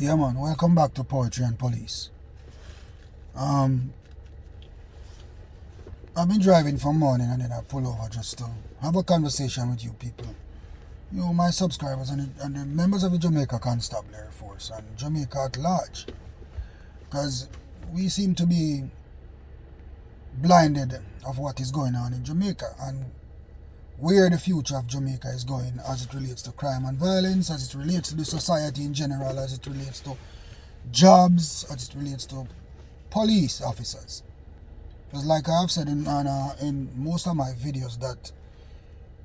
Yeah man, welcome back to Poetry and Police. I've been driving from morning and then I pull over just to have a conversation with you people. You know, my subscribers and the members of the Jamaica Constabulary Force and Jamaica at large. Because we seem to be blinded of what is going on in Jamaica and where the future of Jamaica is going as it relates to crime and violence, as it relates to the society in general, as it relates to jobs, as it relates to police officers. Because like I have said in most of my videos, that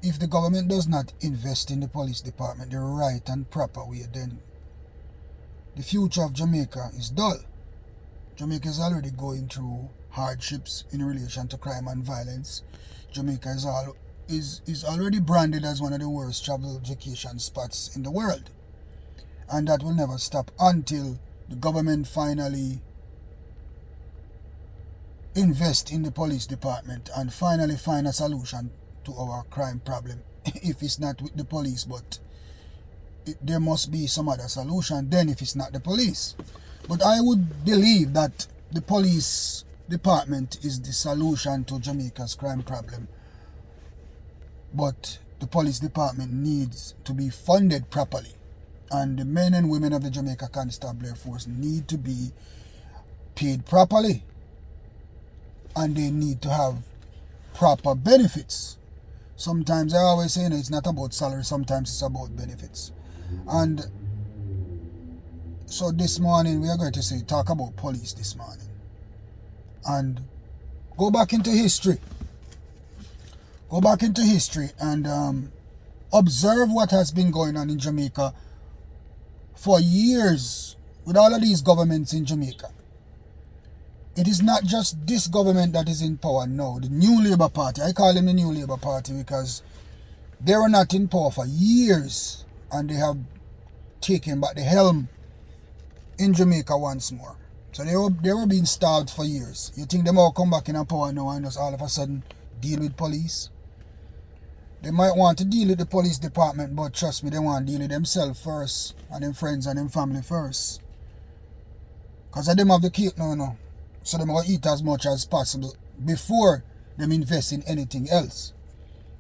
if the government does not invest in the police department the right and proper way, then the future of Jamaica is dull. Jamaica is already going through hardships in relation to crime and violence. Jamaica is already branded as one of the worst travel vacation spots in the world. And that will never stop until the government finally invest in the police department and finally find a solution to our crime problem. If it's not with the police, but there must be some other solution then if it's not the police. But I would believe that the police department is the solution to Jamaica's crime problem. But the police department needs to be funded properly. And the men and women of the Jamaica Constabulary Force need to be paid properly. And they need to have proper benefits. Sometimes I always say, it's not about salary, sometimes it's about benefits. And so this morning we are going to talk about police this morning. And go back into history. Go back into history and observe what has been going on in Jamaica for years with all of these governments in Jamaica. It is not just this government that is in power now, the New Labour Party. I call them the New Labour Party because they were not in power for years and they have taken back the helm in Jamaica once more. So they were being starved for years. You think they all come back in power now and just all of a sudden deal with police? They might want to deal with the police department, but trust me, they want to deal with themselves first and them friends and them family first. Because them have the cake now. So they will eat as much as possible before them invest in anything else.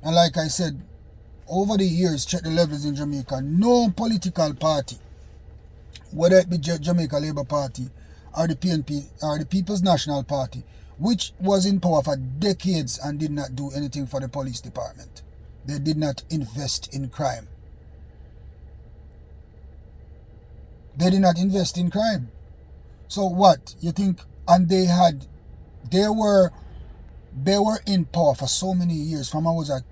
And like I said, over the years, check the levels in Jamaica, no political party, whether it be Jamaica Labour Party or the PNP or the People's National Party, which was in power for decades and did not do anything for the police department. They did not invest in crime. They did not invest in crime. So what? You think? And they were in power for so many years. From I was a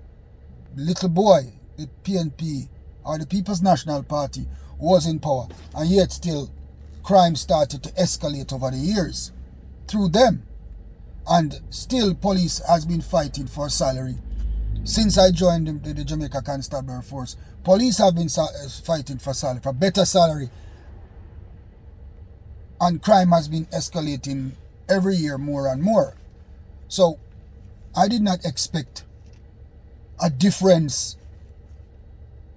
little boy, the PNP or the People's National Party was in power, and yet still crime started to escalate over the years through them. And still police has been fighting for salary. Since I joined the Jamaica Constabulary Force, police have been fighting for salary, for better salary. And crime has been escalating every year more and more. So I did not expect a difference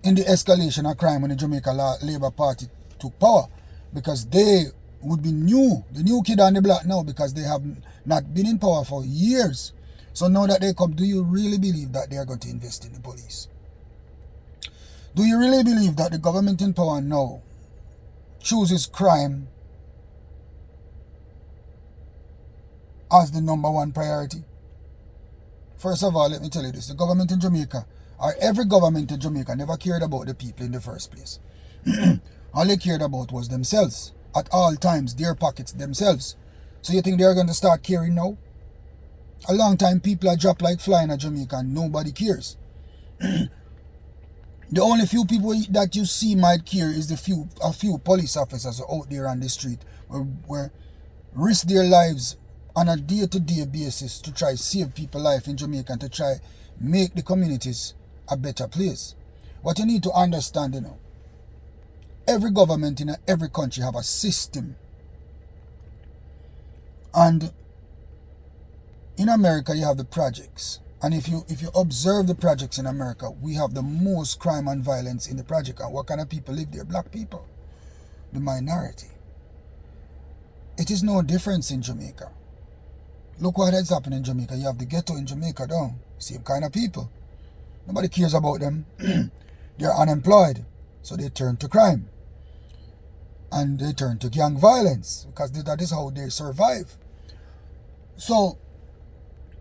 in the escalation of crime when the Jamaica Labour Party took power, because they would be the new kid on the block now, because they have not been in power for years. So now that they come, do you really believe that they are going to invest in the police? Do you really believe that the government in power now chooses crime as the number one priority? First of all, let me tell you this. The government in Jamaica, or every government in Jamaica, never cared about the people in the first place. All they cared about was themselves. At all times, their pockets, themselves. So you think they're going to start caring now? A long time people are dropped like fly in Jamaica and nobody cares. The only few people that you see might care is a few police officers out there on the street where risk their lives on a day-to-day basis to try save people's life in Jamaica and to try make the communities a better place. What you need to understand, every government in every country have a system. And in America, you have the projects. And if you observe the projects in America, we have the most crime and violence in the project. And what kind of people live there? Black people. the minority. It is no difference in Jamaica. Look what has happened in Jamaica. You have the ghetto in Jamaica down. Same kind of people. Nobody cares about them. They're unemployed. So they turn to crime. And they turn to gang violence. Because that is how they survive. So,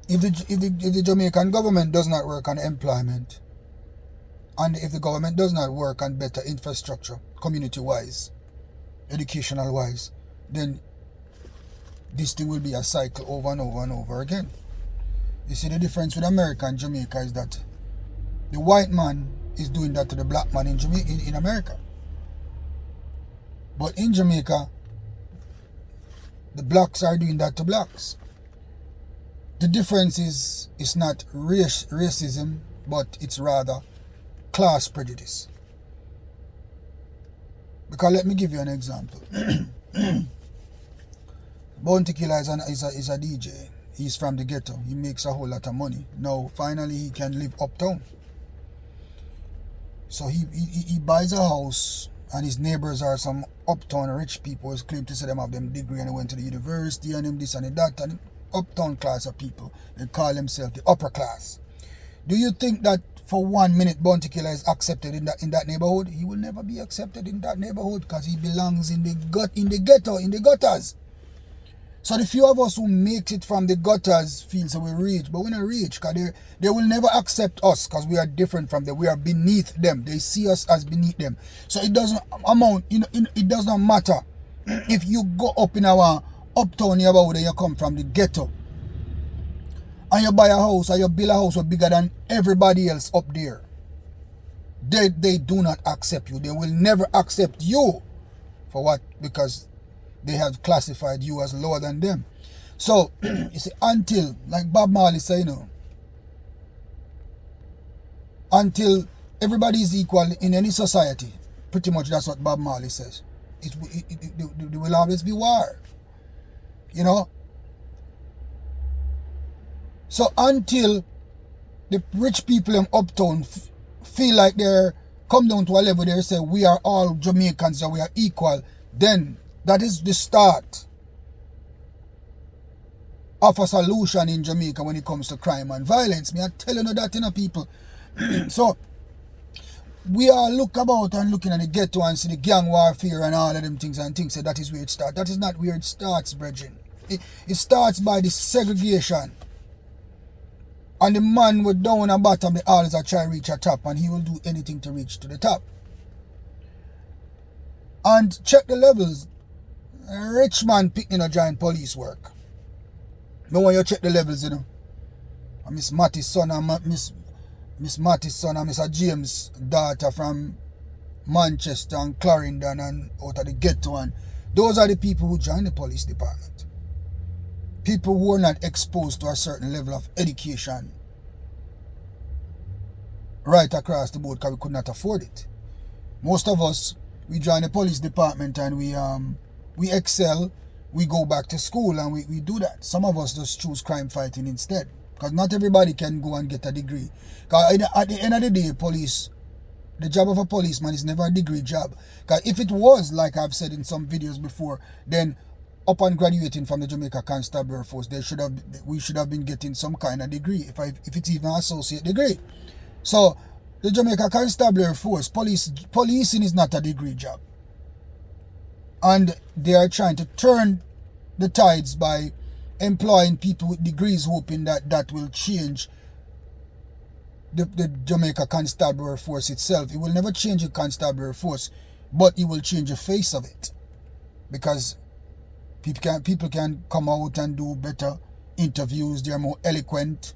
if the Jamaican government does not work on employment, and if the government does not work on better infrastructure, community-wise, educational-wise, then this thing will be a cycle over and over and over again. You see, the difference with America and Jamaica is that the white man is doing that to the black man in America. But in Jamaica, the blacks are doing that to blacks. The difference is not racism, but it's rather class prejudice. Because let me give you an example. Bounty Killer is a DJ. He's from the ghetto. He makes a whole lot of money. Now, finally, he can live uptown. So he buys a house, and his neighbors are some uptown rich people who claim to say them have them degree and they went to the university and them this and that, and uptown class of people. They call themselves the upper class. Do you think that for 1 minute Bounty Killer is accepted in that neighborhood? He will never be accepted in that neighborhood because he belongs in the ghetto, in the gutters. So the few of us who makes it from the gutters feel so we reach, but we're not reach because they will never accept us because we are different from them. We are beneath them. They see us as beneath them. So it doesn't it does not matter if you go up in our uptown neighborhood and you come from the ghetto and you buy a house or you build a house bigger than everybody else up there. They do not accept you. They will never accept you for what? Because they have classified you as lower than them. So, you see, until, like Bob Marley said, until everybody is equal in any society, pretty much that's what Bob Marley says. There will always be war. So until the rich people in uptown feel like they're come down to a level they say we are all Jamaicans and we are equal, then that is the start of a solution in Jamaica when it comes to crime and violence. Me, I tell you that, people. So, we all look about and looking at the ghetto and see the gang warfare and all of them things and think that is where it starts. That is not where it starts, brethren. It starts by the segregation. And the man with down and bottom, they always try to reach a top, and he will do anything to reach to the top. And check the levels. A rich man picking a giant police work. No when you check the levels, And Miss Matty's son and Miss Matty's son and Mr. James' daughter from Manchester and Clarendon and out of the ghetto, and those are the people who join the police department. People who are not exposed to a certain level of education right across the board because we could not afford it. Most of us, we join the police department and we excel, we go back to school and we do that. Some of us just choose crime fighting instead because not everybody can go and get a degree. Because at the end of the day, the job of a policeman is never a degree job. Because if it was, like I've said in some videos before, then upon graduating from the Jamaica Constabulary Force, we should have been getting some kind of degree, if it's even an associate degree. So the Jamaica Constabulary Force, policing is not a degree job. And they are trying to turn the tides by employing people with degrees, hoping that will change the Jamaica Constabulary Force itself. It will never change the Constabulary Force, but it will change the face of it. Because people can come out and do better interviews, they're more eloquent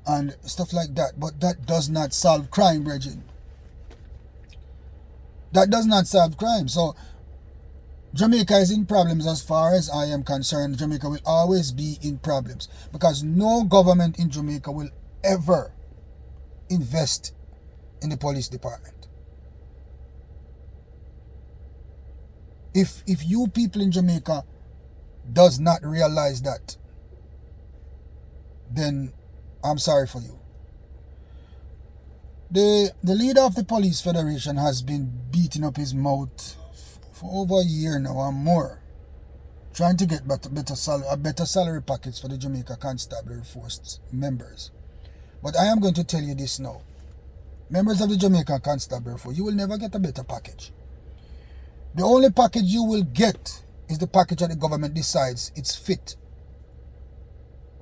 and stuff like that. But that does not solve crime, brethren. That does not solve crime. So Jamaica is in problems as far as I am concerned. Jamaica will always be in problems because no government in Jamaica will ever invest in the police department. If you people in Jamaica does not realize that, then I'm sorry for you. The leader of the Police Federation has been beating up his mouth for over a year now or more, trying to get a better salary package for the Jamaica Constabulary Force members. But I am going to tell you this now. Members of the Jamaica Constabulary Force, you will never get a better package. The only package you will get is the package that the government decides it's fit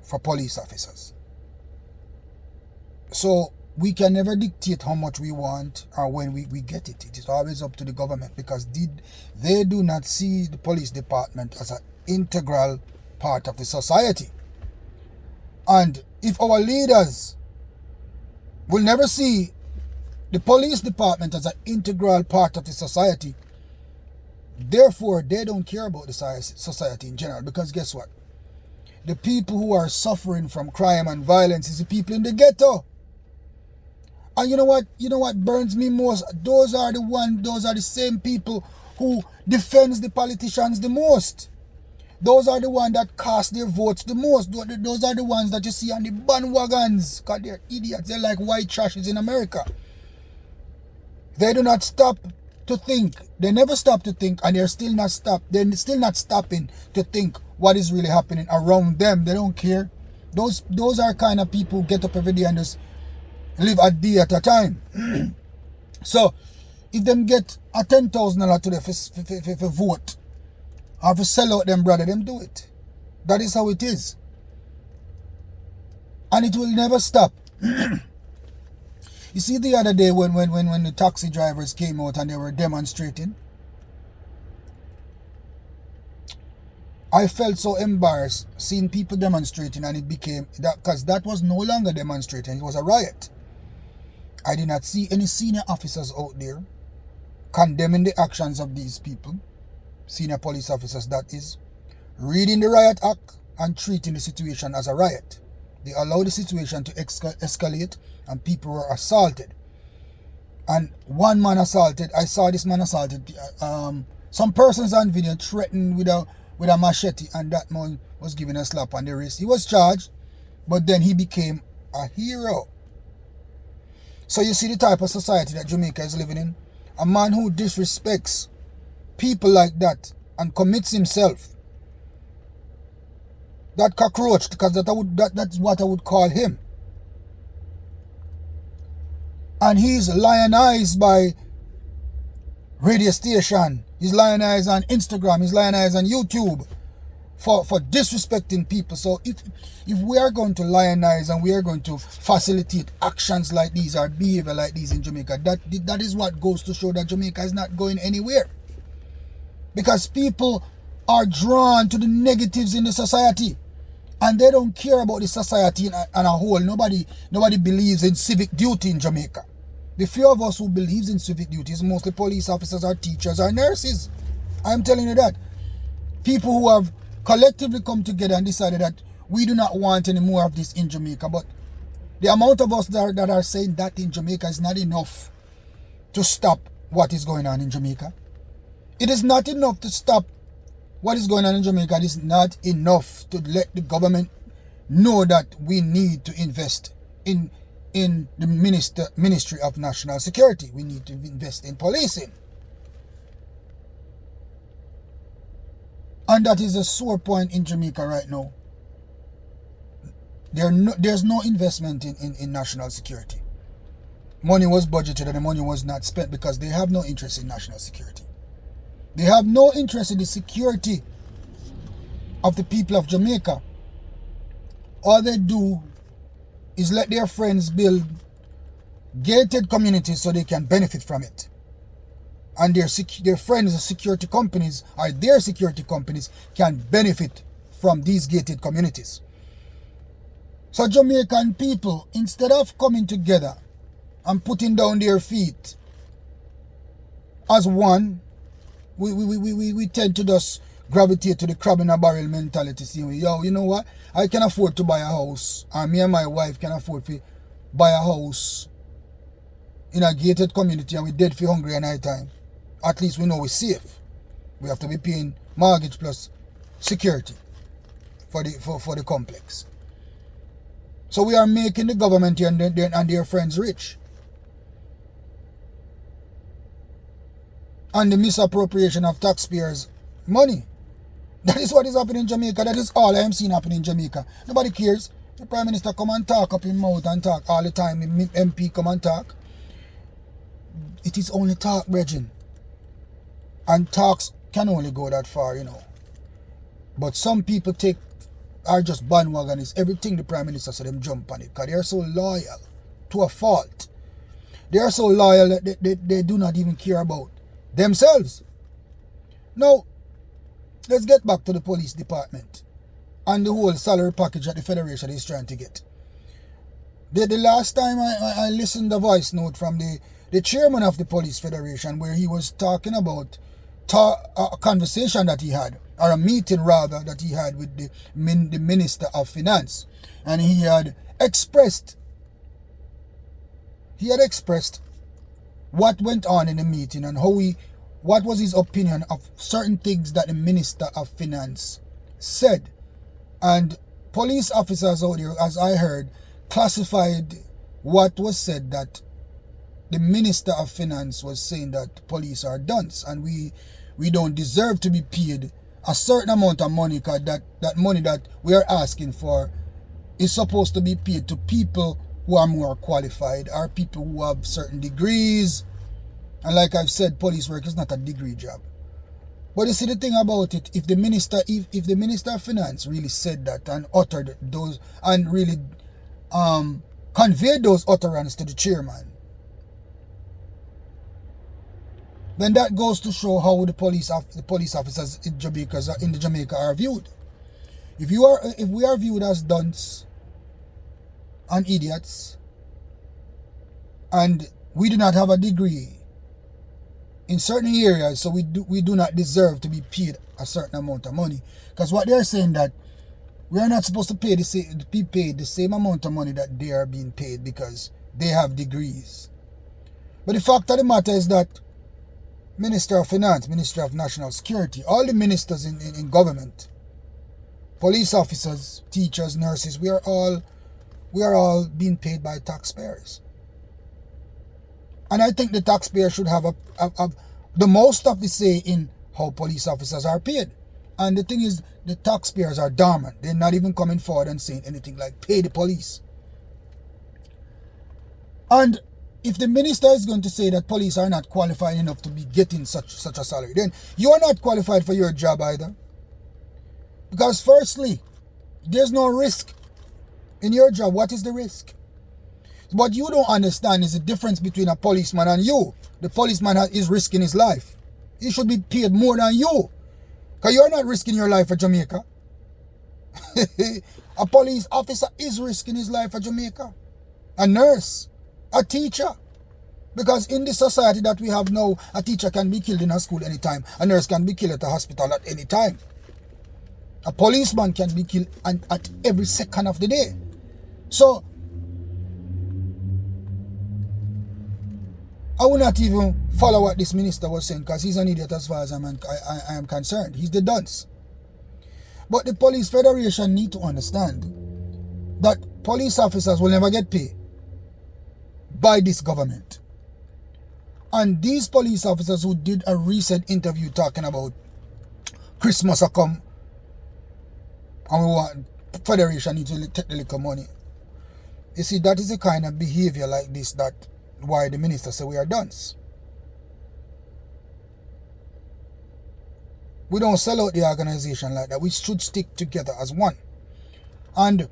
for police officers. So we can never dictate how much we want or when we get it. It is always up to the government, because they do not see the police department as an integral part of the society. And if our leaders will never see the police department as an integral part of the society, therefore they don't care about the society in general. Because guess what? The people who are suffering from crime and violence is the people in the ghetto. And you know what burns me most? Those are the same people who defends the politicians the most. Those are the ones that cast their votes the most. Those are the ones that you see on the bandwagons, because they're idiots. They're like white trashes in America. They do not stop to think. They never stop to think, and they're still not stopping to think what is really happening around them. They don't care. Those are kind of people who get up every day and just live a day at a time. So if them get a $10,000 today for vote, or for sell out them brother, them do it. That is how it is. And it will never stop. You see, the other day when the taxi drivers came out and they were demonstrating, I felt so embarrassed seeing people demonstrating, and it became that, because that was no longer demonstrating, it was a riot. I did not see any senior officers out there condemning the actions of these people, senior police officers that is, reading the riot act and treating the situation as a riot. They allowed the situation to escalate, and people were assaulted. And one man assaulted, I saw this man assaulted some persons on video threatened with a machete, and that man was given a slap on the wrist. He was charged, but then he became a hero. So you see the type of society that Jamaica is living in. A man who disrespects people like that and commits himself. That cockroach, because that's what I would call him. And he's lionized by radio station. He's lionized on Instagram. He's lionized on YouTube for disrespecting people. So if we are going to lionize and we are going to facilitate actions like these or behavior like these in Jamaica, that is what goes to show that Jamaica is not going anywhere. Because people are drawn to the negatives in the society, and they don't care about the society in a whole. Nobody believes in civic duty in Jamaica. The few of us who believes in civic duty is mostly police officers or teachers or nurses. I'm telling you that. People who have collectively come together and decided that we do not want any more of this in Jamaica. But the amount of us that are saying that in Jamaica is not enough to stop what is going on in Jamaica. It is not enough to stop what is going on in Jamaica. It is not enough to let the government know that we need to invest in the Ministry of National Security. We need to invest in policing. And that is a sore point in Jamaica right now. There's no investment in national security. Money was budgeted and the money was not spent because they have no interest in national security. They have no interest in the security of the people of Jamaica. All they do is let their friends build gated communities so they can benefit from it. And their friends, the security companies, or their security companies, can benefit from these gated communities. So Jamaican people, instead of coming together and putting down their feet as one, we tend to just gravitate to the crab in a barrel mentality. See, yo, you know what? I can afford to buy a house, and me and my wife can afford to buy a house in a gated community, and we dead for hungry at night time. At least we know we're safe. We have to be paying mortgage plus security for the complex. So we are making the government and their friends rich. and the misappropriation of taxpayers' money. That is what is happening in Jamaica. That is all I am seeing happening in Jamaica. Nobody cares. The Prime Minister come and talk up in mouth and talk all the time. The MP come and talk. It is only talk, brethren. And talks can only go that far, you know. But some people are just bandwagonists. Everything the Prime Minister said, them jump on it. Because they are so loyal to a fault. They are so loyal that they do not even care about themselves. Now, let's get back to the police department and the whole salary package that the Federation is trying to get. The last time I listened to the voice note from the chairman of the Police Federation, where he was talking about a conversation that he had, or a meeting rather, that he had with the Minister of Finance. And he had expressed what went on in the meeting and what was his opinion of certain things that the Minister of Finance said. And police officers out there, as I heard, classified what was said, that the Minister of Finance was saying that police are dunce and we don't deserve to be paid a certain amount of money, because that money that we are asking for is supposed to be paid to people who are more qualified, or people who have certain degrees. And like I've said, police work is not a degree job. But you see, the thing about it, if the Minister of Finance really said that and uttered those and really conveyed those utterances to the chairman, then that goes to show how the police officers in Jamaica are viewed. If we are viewed as dunce and idiots, and we do not have a degree in certain areas, so we do not deserve to be paid a certain amount of money. Because what they're saying, that we are not supposed to be paid the same amount of money that they are being paid because they have degrees. But the fact of the matter is that Minister of Finance, Minister of National Security, all the ministers in government, police officers, teachers, nurses, we are all being paid by taxpayers. And I think the taxpayer should have the most of the say in how police officers are paid. And the thing is, the taxpayers are dormant. They're not even coming forward and saying anything like pay the police. And if the minister is going to say that police are not qualified enough to be getting such a salary, then you are not qualified for your job either. Because firstly, there's no risk in your job. What is the risk? What you don't understand is the difference between a policeman and you. The policeman is risking his life. He should be paid more than you. Because you're not risking your life for Jamaica. A police officer is risking his life for Jamaica. A nurse, a teacher. Because in the society that we have now, a teacher can be killed in a school anytime. A nurse can be killed at a hospital at any time. A policeman can be killed at every second of the day. So, I will not even follow what this minister was saying, because he's an idiot as far as I am concerned. He's the dunce. But the Police Federation need to understand that police officers will never get paid by this government. And these police officers who did a recent interview talking about Christmas will come and we want Federation need to take the little money. You see, that is the kind of behavior like this that why the minister said we are dunce. We don't sell out the organization like that. We should stick together as one. And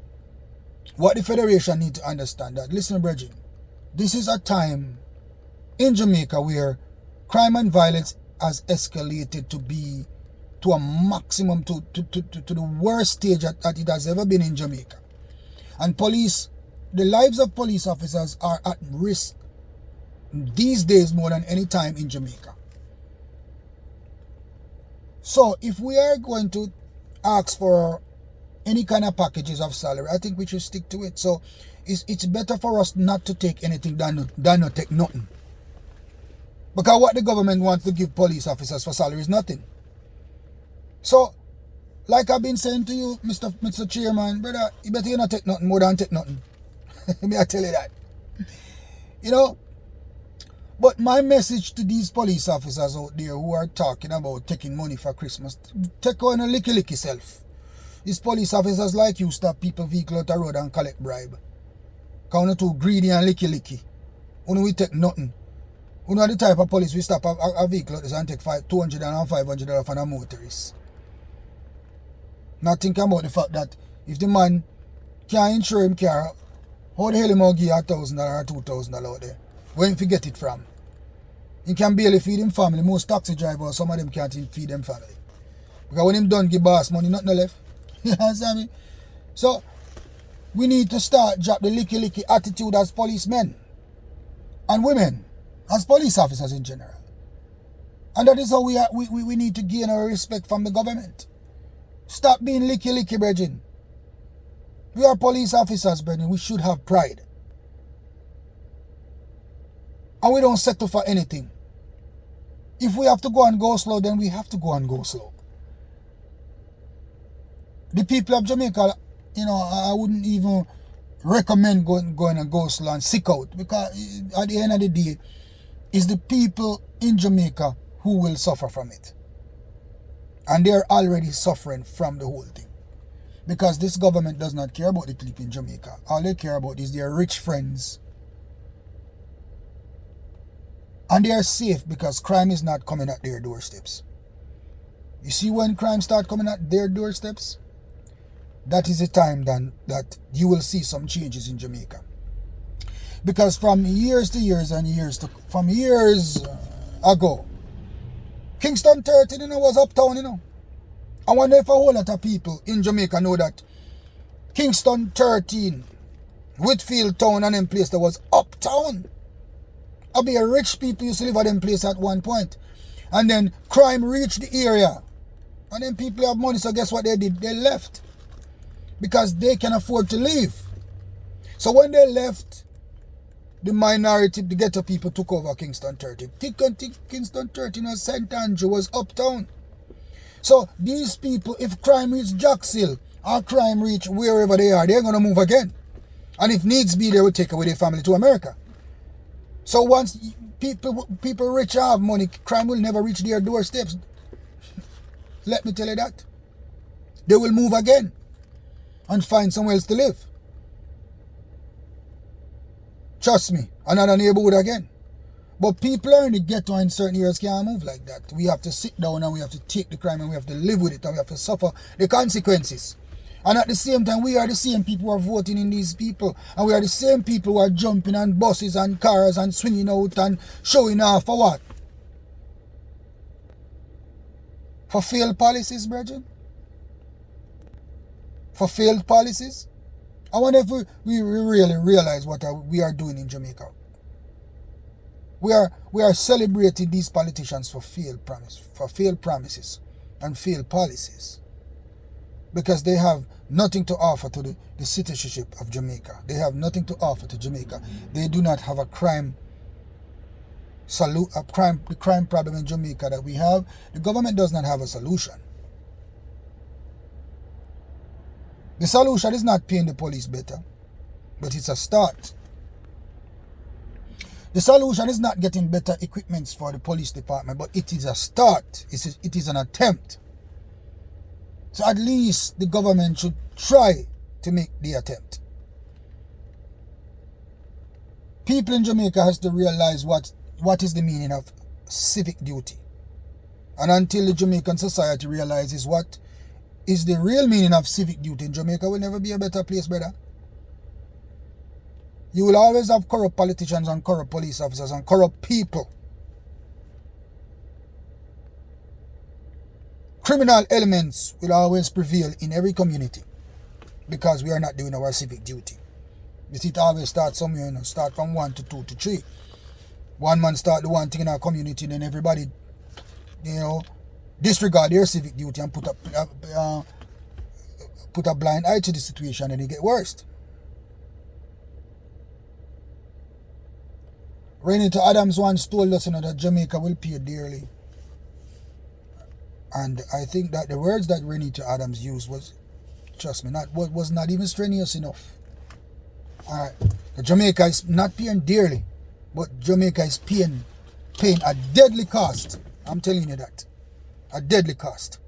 what the Federation need to understand that, listen, brethren, this is a time in Jamaica where crime and violence has escalated to a maximum, to the worst stage that it has ever been in Jamaica. And the lives of police officers are at risk these days more than any time in Jamaica. So if we are going to ask for any kind of packages of salary, I think we should stick to it. So it's better for us not to take anything than not take nothing. Because what the government wants to give police officers for salary is nothing. So, like I've been saying to you, Mr. Chairman, brother, you better not take nothing more than take nothing. Let me tell you that. You know, But my message to these police officers out there who are talking about taking money for Christmas, take on a licky self. These police officers like you stop people vehicle out the road and collect bribe. Because you're too greedy and licky. You we take nothing. You know the type of police we stop a vehicle out and take $200 and $500 from a motorist. Not thinking about the fact that if the man can't insure him car, how the hell he might give $1,000 or $2,000 out there? Where he get it from? He can barely feed him family. Most taxi drivers, some of them can't even feed them family. Because when him done give boss money, nothing left. You understand me? So, we need to start drop the licky attitude as policemen and women, as police officers in general. And that is how we need to gain our respect from the government. Stop being licky, brethren. We are police officers, brethren. We should have pride. And we don't settle for anything. If we have to go and go slow, then we have to go and go slow. The people of Jamaica, I wouldn't even recommend going and go slow and sick out. Because at the end of the day, it's the people in Jamaica who will suffer from it. And they're already suffering from the whole thing. Because this government does not care about the people in Jamaica. All they care about is their rich friends. And they are safe because crime is not coming at their doorsteps. You see, when crime starts coming at their doorsteps, that is the time then that you will see some changes in Jamaica. Because from years to years and from years ago, Kingston 13 was uptown, I wonder if a whole lot of people in Jamaica know that Kingston 13, Whitfield Town and them place that was uptown. I be a rich people used to live at them place at one point. And then crime reached the area. And then people have money, so guess what they did? They left. Because they can afford to leave. So when they left, the minority, the ghetto people took over Kingston 13. Kingston 13 or St. Andrew was uptown. So these people, if crime reach Jackshill or crime reach wherever they are, they're going to move again. And if needs be, they will take away their family to America. So once people rich have money, crime will never reach their doorsteps. Let me tell you that. They will move again and find somewhere else to live. Trust me, another neighborhood again. But people are in the ghetto in certain areas can't move like that. We have to sit down and we have to take the crime and we have to live with it and we have to suffer the consequences. And at the same time, we are the same people who are voting in these people. And we are the same people who are jumping on buses and cars and swinging out and showing off for what? For failed policies, brethren? For failed policies? I wonder if we really realize what we are doing in Jamaica. We are celebrating these politicians for failed promises and failed policies. Because they have nothing to offer to the citizenship of Jamaica. They have nothing to offer to Jamaica. They do not have the crime problem in Jamaica that we have. The government does not have a solution. The solution is not paying the police better, but it's a start. The solution is not getting better equipments for the police department, but it is a start. It is an attempt. So at least the government should try to make the attempt. People in Jamaica has to realize what is the meaning of civic duty. And until the Jamaican society realizes what is the real meaning of civic duty in Jamaica, will never be a better place, brother. You will always have corrupt politicians and corrupt police officers and corrupt people. Criminal elements will always prevail in every community because we are not doing our civic duty. You see, it always starts somewhere, start from 1 to 2 to 3. One man start the one thing in our community, then everybody, disregard their civic duty and put a blind eye to the situation, and it get worse. Renita Adams once told us that Jamaica will pay dearly. And I think that the words that Renita Adams used was, trust me, was not even strenuous enough. Alright, Jamaica is not paying dearly, but Jamaica is paying paying a deadly cost. I'm telling you that. A deadly cost.